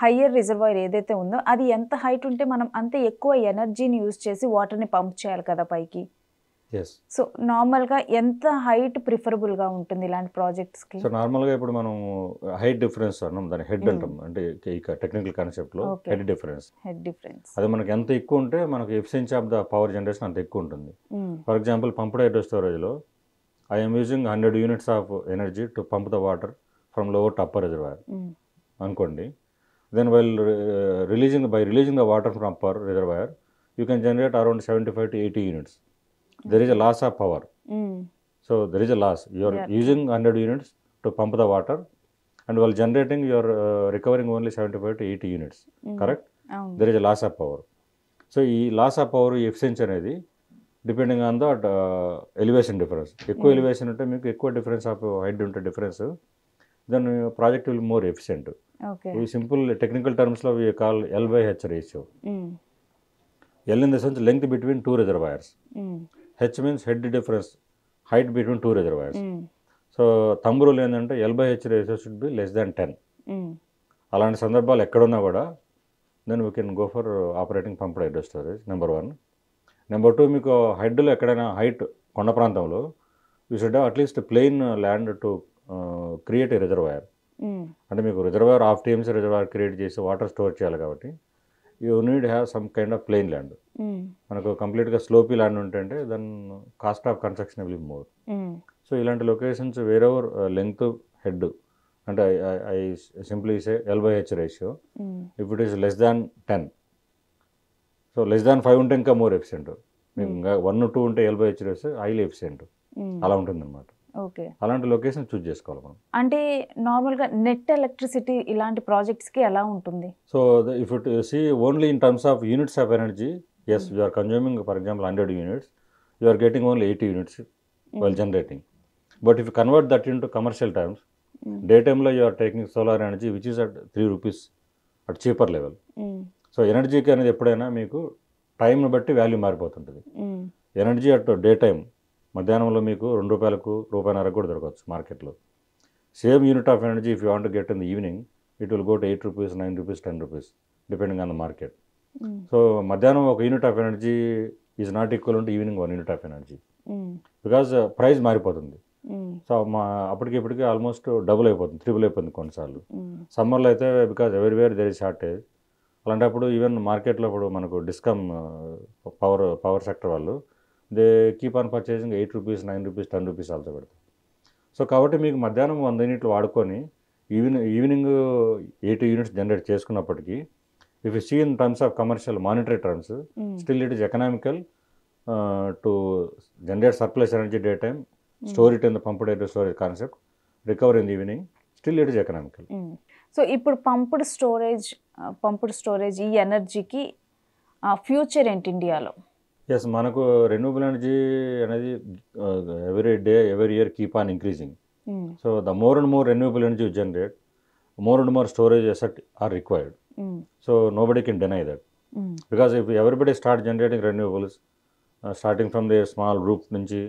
Higher reservoir ఏదైతే ఉందో అది ఎంత హైట్ ఉంటే మనం అంత ఎక్కువ ఎనర్జీని యూజ్ చేసి వాటర్‌ని పంప్ చేయాలి కదా పైకి. యెస్. సో, నార్మల్‌గా ఎంత హైట్ ప్రిఫరబుల్‌గా ఉంటుంది ఇలాంటి ప్రాజెక్ట్స్‌కి? సో, నార్మల్‌గా ఇప్పుడు మనం హైట్ డిఫరెన్స్ అన్నాం. దాన్ని హెడ్ హ్మ్. అంటాం. అంటే ఇక టెక్నికల్ కాన్సెప్ట్‌లో okay. Head difference. Head difference. అది మనకి ఎంత ఎక్కువ ఉంటే మనకి efficiency of the power generation అంత ఎక్కువ ఉంటుంది. Hmm. For example pumped hydro స్టోరేజ్‌లో I am using 100 units of energy to pump the water from lower to upper reservoir hmm. అనుకోండి. Then while releasing the water from upper reservoir you can generate around 75 to 80 units. There is a loss of power. హ్మ్. So there is a loss. You are Yeah, using 100 units to pump the water, and while generating, you are recovering only 75 to 80 units. Correct? అవును. There is a loss of power. So ఈ loss of power efficiency అనేది depending on the elevation difference. ఎక్కువ elevation ఉంటే మీకు ఎక్కువ difference of height ఉంటే difference, then project will more efficient. Okay. ఈ simple technical టర్మ్స్లో we call L/H ratio. Hmm. L in the sense length between two reservoirs. హ్మ్. H means head difference, height between two reservoirs. Hmm. So thumb rule ఏంటంటే L/H ratio should be less than 10. Hmm. అలాంటి సందర్భాలు ఎక్కడున్నా కూడా then we can go for operating pumped hydro storage. Number 1. Number 2, మీకు హెడ్లో ఎక్కడైనా height కొండ ప్రాంతంలో you should have at least plain land to create a reservoir. Hmm. అంటే మీకు reservoir half TMC reservoir create చేసి వాటర్ స్టోర్ చేయాలి కాబట్టి you need have some kind of plain land. హ్మ్. మనకు కంప్లీట్గా స్లోపీ ల్యాండ్ ఉంటే then cost of construction will more. Hmm. So ఇలాంటి లొకేషన్స్ వేరెవర్ లెంగ్త్ హెడ్ అంటే I simply say L/H ratio. Hmm. If it is less than 10, so less than 5 ఉంటే ఇంకా more efficient. మీకు ఇంకా 1, 2 ఉంటే L/H రేషియో హైలీ ఎఫిషియెంట్. హ్మ్. అలా ఉంటుందన్నమాట. ఓకే. అలాంటి లొకేషన్ చూస్ చేసుకోవాలి మనం. అంటే నార్మల్‌గా నెట్ ఎలక్ట్రిసిటీ ఇలాంటి ప్రాజెక్ట్స్‌కి ఎలా ఉంటుంది? So if it see only in terms of units of energy, yes, you are consuming for example 100 units, you are getting only 80 units while generating. But if you convert that into commercial terms, daytime you are taking solar energy which is at 3 rupees at cheaper level. హ్మ్. So ఎనర్జీకి అనేది ఎప్పుడైనా మీకు టైంని బట్టి value మారిపోతుంటుంది. హ్మ్. Energy at day time మధ్యాహ్నంలో మీకు ₹2కు ₹1.50 కూడా దొరకవచ్చు మార్కెట్లో. Same unit of energy if you want get in the evening it will go to 8 rupees, 9 rupees, 10 rupees depending on the market. హ్మ్. సో మధ్యాహ్నం ఒక unit of energy is not equal to evening 1 unit of energy హ్మ్. Because price మారిపోతుంది. హ్మ్. So అప్పటికి almost double అయిపోతుంది, triple అయిపోతుంది కొన్నిసార్లు. హ్మ్. సమ్మర్లో అయితే because everywhere there is shortage. అలాంటప్పుడు ఈవెన్ మార్కెట్లో ఇప్పుడు మనకు డిస్కమ్ పవర్ సెక్టర్ వాళ్ళు they keep on purchasing 8 rupees, 9 rupees, 10 rupees also పెడతారు. సో కాబట్టి మీకు మధ్యాహ్నం 100 యూనిట్లు వాడుకొని ఈవినింగ్ 80 యూనిట్స్ జనరేట్ చేసుకున్నప్పటికీ if you see in terms of commercial monetary terms still it is economical to generate surplus energy day time, store it in the pumped hydro storage concept, recover in the evening, still it is economical. So ఇప్పుడు pumped storage ఈ ఎనర్జీకి future ఏంటి ఇండియాలో? Yes, మనకు renewable energy అనేది every day every year keep on increasing. So the more and more renewable energy you generate, more and more storage assets are required. So nobody can deny that. Because if everybody start generating renewables, starting from their small roof నుంచి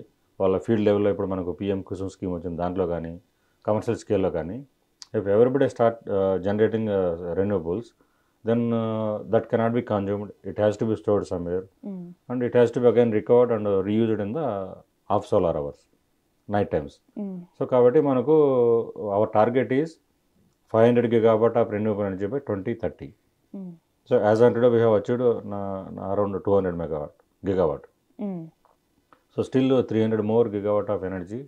వాళ్ళ field లెవెల్లో ఇప్పుడు మనకు PM Kusum scheme వచ్చింది, దాంట్లో కానీ commercial స్కేల్లో కానీ if everybody start generating renewables, then that cannot be consumed. It has to be stored somewhere, and it has to be again recovered and reused in the off solar hours, night times. So కాబట్టి మనకు our target is 500 gigawatt of renewable energy by 2030. So as on today we have achieved around 200 gigawatt. So still 300 more gigawatt of energy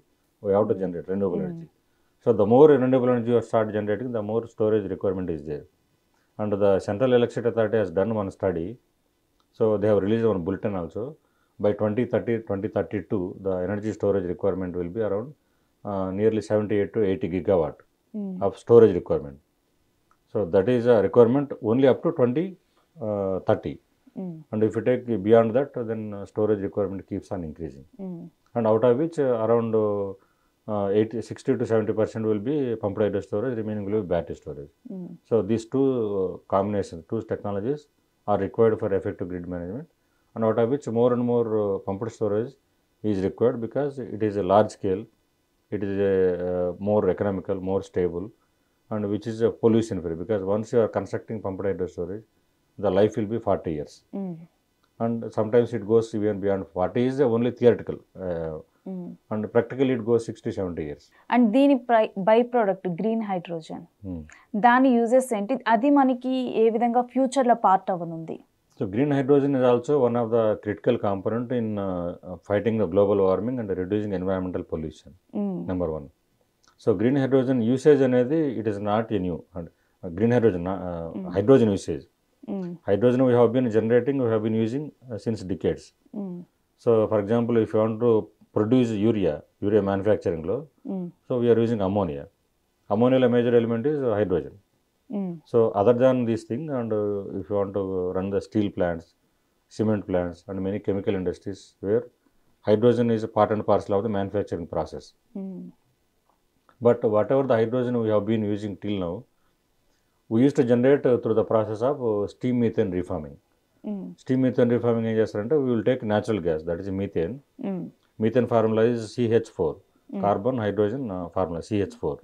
we have to generate renewable energy. So the more renewable energy you start generating, the more storage requirement is there. And the Central Electricity Authority has done one study. So they have released one bulletin also. By 2032, the energy storage requirement will be around nearly 78 to 80 gigawatt of storage requirement. So that is a requirement only up to 2030. And if you take beyond that, then storage requirement keeps on increasing. And out of which around 60 to 70% will be pumped hydro storage, remaining will be battery storage. So these two combinations, two technologies are required for effective grid management, and out of which more and more pumped storage is required because it is a large scale, it is a more economical, more stable, and which is a pollution free, because once you are constructing pumped hydro storage, the life will be 40 years. And sometimes it goes even beyond 40 is only theoretical, and practically it goes 60-70 years. And దీని by product green hydrogen, దాని uses ఏంటి, అది మనకి ఏ విధంగా ఫ్యూచర్లో part అవ్వనుంది? So green hydrogen is also one of the critical component in fighting the global warming and reducing environmental pollution. Number one. So green hydrogen usage అనేది it is not a new green hydrogen hydrogen usage. Hydrogen we have been generating, we have been using since decades. So for example, if you want to produce urea manufacturing lo, so we are using ammonia. Ammonia major element is hydrogen. So other than this thing, and if you want to run the steel plants, cement plants, and many chemical industries where hydrogen is a part and parcel of the manufacturing process. But whatever the hydrogen we have been using till now, we used to generate through the process of steam methane reforming. Steam methane reforming ఏం చేస్తారంటే we will take natural gas, that is methane. Methane formula is CH4, carbon hydrogen formula CH4.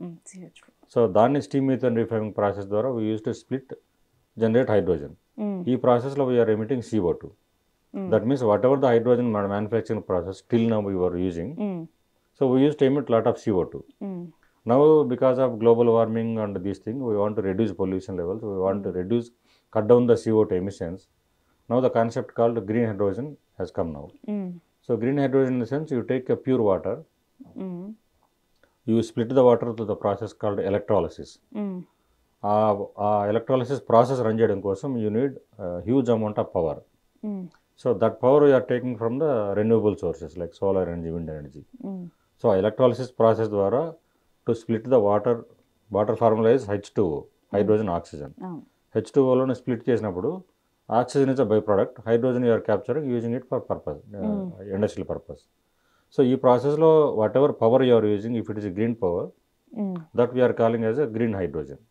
So దాన్ని steam methane refining process ద్వారా we use to split generate hydrogen. ఈ ప్రాసెస్లో we are emitting CO2. That means what ever the hydrogen మన manufacturing process till now we were using, so we use to emit lot of CO2. Now because of global warming and these thing we want to reduce pollution levels, we want to reduce cut down the CO2 emissions. Now the concept called green hydrogen has come now. So green hydrogen in the sense you take a pure water, you split the water through the process called electrolysis. Electrolysis process run చేయడం కోసం you need a huge amount of power. So that power you are taking from the renewable sources like solar energy, wind energy. So electrolysis process ద్వారా to split the water formula is H2O, hydrogen oxygen. H2O లోనే split చేసినప్పుడు oxygen is a byproduct, hydrogen you are capturing using it for purpose, industrial purpose. So ఈ ప్రాసెస్లో what ever power you are using, if it is green power, that we are calling as a green hydrogen.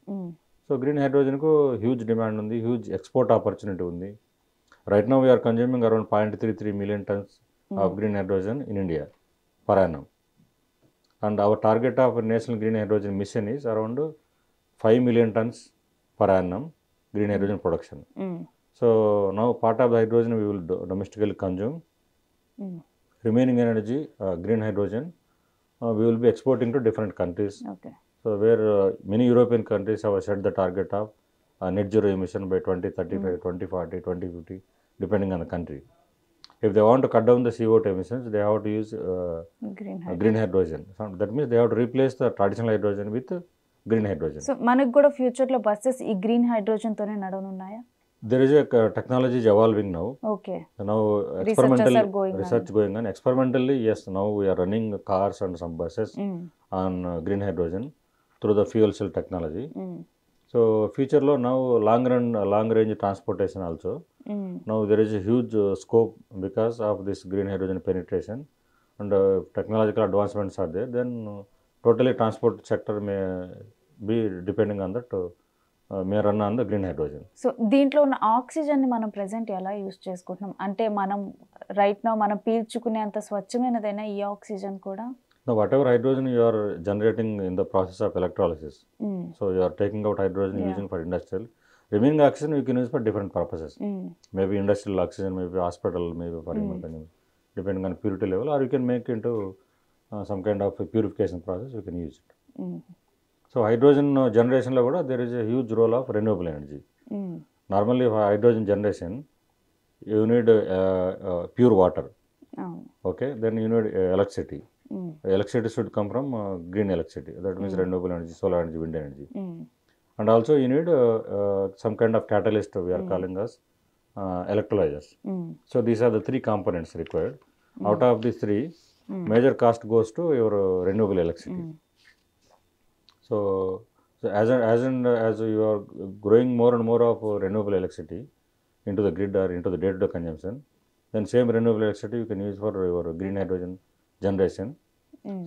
So green హైడ్రోజన్కు huge demand ఉంది, huge export opportunity ఉంది. Right now we are consuming around 0.33 million tons of green hydrogen in India per annum. And our target of national green hydrogen mission is around 5 million tons per annum green hydrogen production. So now part of the hydrogen we will domestically consume. Remaining energy, green hydrogen, we will be exporting to different countries. Okay. So where many European countries have set the target of net zero emission by 2035, 2040, 2050, depending on the country. If they want to cut down the CO2 emissions, they have to use green hydrogen. So that means they have to replace the traditional hydrogen with green hydrogen. So మనకు కూడా ఫ్యూచర్లో buses ఈ green హైడ్రోజన్తోనే నడవనున్నాయా? There is a technology is evolving now. Okay. Now research going on. Experimentally, yes, now we are running cars and some buses on green hydrogen through the fuel cell technology. So future lo now long range transportation also. Now there is a huge scope because of this green hydrogen penetration and technological advancements are there. Then totally transport sector may be depending on that. May run on the green hydrogen. So దీంట్లో ఉన్న ఆక్సిజన్ని మనం present ఎలా use చేసుకుంటున్నాం? అంటే మనం right now మనం పీల్చుకునే అంత స్వచ్ఛమైనదైనా ఈ ఆక్సిజన్ కూడా? Whatever hydrogen you are generating in the process of electrolysis, so you are taking out hydrogen using for industrial. Remaining oxygen you can use for different purposes. Maybe industrial oxygen, maybe hospital, maybe for human consume, depending on purity level, or you can make into some kind of purification process, you can use it. So hydrogen generation lo kuda there is a huge role of renewable energy. Normally for hydrogen generation you need pure water. Okay, then you need electricity. Electricity should come from green electricity, that means renewable energy, solar energy, wind energy. And also you need some kind of catalyst, we are calling as electrolyzers. So these are the three components required. Out of these three, major cost goes to your renewable electricity. So as you are growing more and more of renewable electricity into the grid or into the day-to-day consumption, then same renewable electricity you can use for your green hydrogen generation.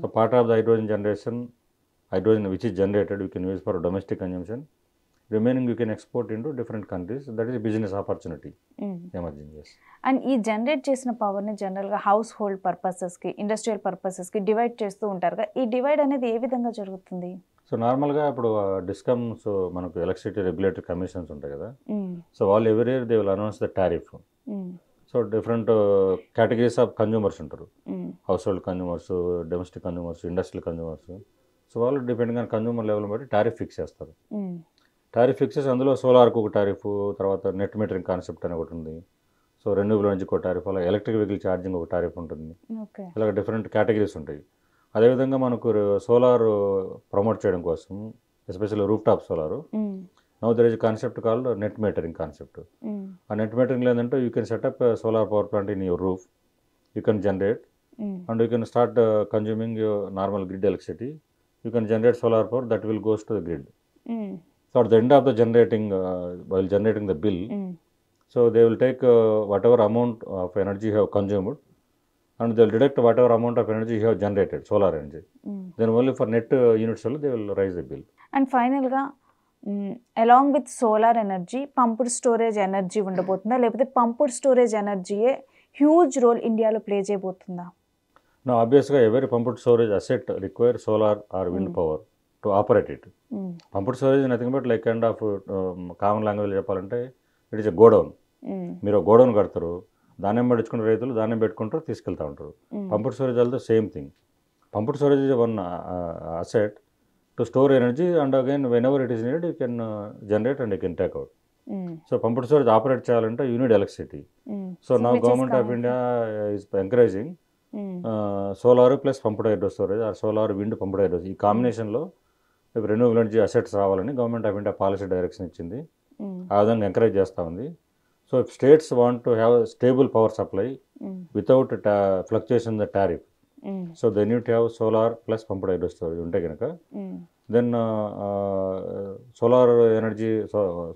So part of the hydrogen which is generated you can use for domestic consumption. Remaining you can export into different countries. That is a business opportunity emerging. Yes. And ఈ generate చేసిన పవర్ని జనరల్గా house hold పర్పసెస్కి, industrial పర్పసెస్కి divide చేస్తూ ఉంటారు కదా, ఈ divide అనేది ఏ విధంగా జరుగుతుంది? సో నార్మల్గా ఇప్పుడు డిస్కమ్స్ మనకు ఎలక్ట్రిసిటీ రెగ్యులేటరీ కమిషన్స్ ఉంటాయి కదా, Mm. సో వాళ్ళు every year they will announce the tariff. Mm. So different categories of consumers ఉంటారు, Mm. House hold consumers, domestic consumers, industrial consumers. So వాళ్ళు డిపెండింగ్ ఆన్ కన్జ్యూమర్ లెవెల్ బట్టి tariff fix చేస్తారు. Mm. Tariff fix చేసి అందులో సోలార్కి ఒక tariff, తర్వాత net metering concept అని ఒకటి ఉంది. సో రెన్యూబుల్ ఎనర్జీకి ఒక టారిఫ్, అలా ఎలక్ట్రిక్ వెహికల్ ఛార్జింగ్ ఒక టారిఫ్ ఉంటుంది. Okay. ఇలాగ డిఫరెంట్ కేటగిరీస్ ఉంటాయి. అదేవిధంగా మనకు సోలార్ ప్రమోట్ చేయడం కోసం, especially roof top solar, Mm. Now there is concept called net metering concept. Mm. ఆ నెట్ మీటరింగ్లో ఏంటంటే you can setup solar power plant in your roof, you can generate Mm. and you can start consuming your normal grid electricity. You can generate solar power that will goes to the grid. Mm. So at the end of the generating, while generating the bill, Mm. so they will take whatever amount of energy you have consumed, and they will deduct whatever amount of energy you have generated, solar energy. Mm. Then only for net units only they will raise the bill. And ఫైనల్గా along with solar energy pumped storage energy ఉండబోతుందా, లేకపోతే pumped storage ఎనర్జీయే huge role ఇండియాలో play చేయబోతుందా? Now obviously every pumped storage asset requires solar or wind power to operate it. Mm. Pumped storage is nothing but like kind of common language చెప్పాలంటే it is a godown. Mm. మీరు godown కడతారు, ధాన్యం పడించుకున్న రైతులు ధాన్యం పెట్టుకుంటారు, తీసుకెళ్తూ ఉంటారు. Pumped storage also same thing. Pumped storage is one asset to store energy, and again when ever it is needed you can generate and you can take out. Mm. So pumped storage operate చేయాలంటే you need electricity. Mm. So now which is government of coming. India is encouraging Mm. Solar plus pumped hydro storage, or solar wind pumped hydro, ఈ కాంబినేషన్లో renewable energy assets రావాలని government of India policy direction ఇచ్చింది. Mm. ఆ విధంగా encourage చేస్తూ ఉంది. So if states want to have stable power supply Mm. Without fluctuation the tariff, Mm. So they need to have solar plus pumped hydro storage ఉంటే కనుక, Mm. Then solar energy,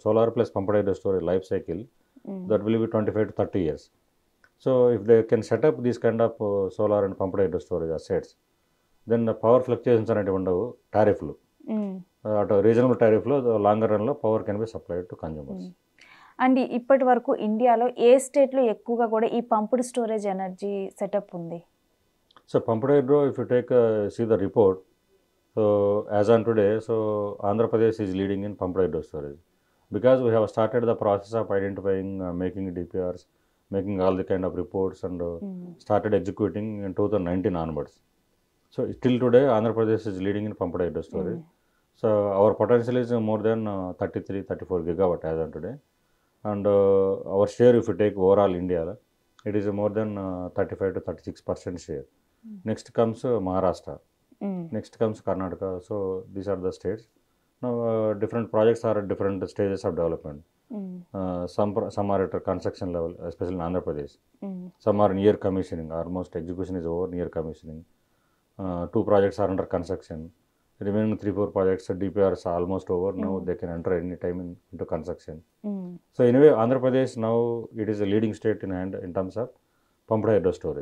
solar plus pumped hydro storage life cycle Mm. That will be 25 to 30 years. So if they can set up this kind of solar and pumped hydro storage assets, then the power fluctuations అనేటివి ఉండవు టారిఫ్లు. Mm. అటు reasonable టారిఫ్లో longer రన్లో power can be supplied to consumers. And ఇప్పటి వరకు ఇండియాలో ఏ స్టేట్లో ఎక్కువగా కూడా ఈ పంప్డ్ స్టోరేజ్ ఎనర్జీ సెటప్ ఉంది? So pumped hydro, if you take see the report, so as on today, so Andhra Pradesh is leading in pumped hydro storage because we have started the process of identifying, making DPRs, making all the kind of reports, and started executing in 2019 onwards. So till today Andhra Pradesh is leading in pumped hydro storage. So our potential is more than 33-34 gigawatt as on today, and our share, if you take overall India, it is more than 35 to 36% share. Next comes Maharashtra, next comes Karnataka. So these are the states. Now different projects are at different stages of development. Some are at a construction level, especially in Andhra Pradesh. Some are near commissioning, almost execution is over, near commissioning. 2 projects are under construction. The remaining 3-4 projects, DPRs are almost over. Now they can enter any time into construction. So anyway, Andhra Pradesh now it is a leading state in terms of pumped hydro storage.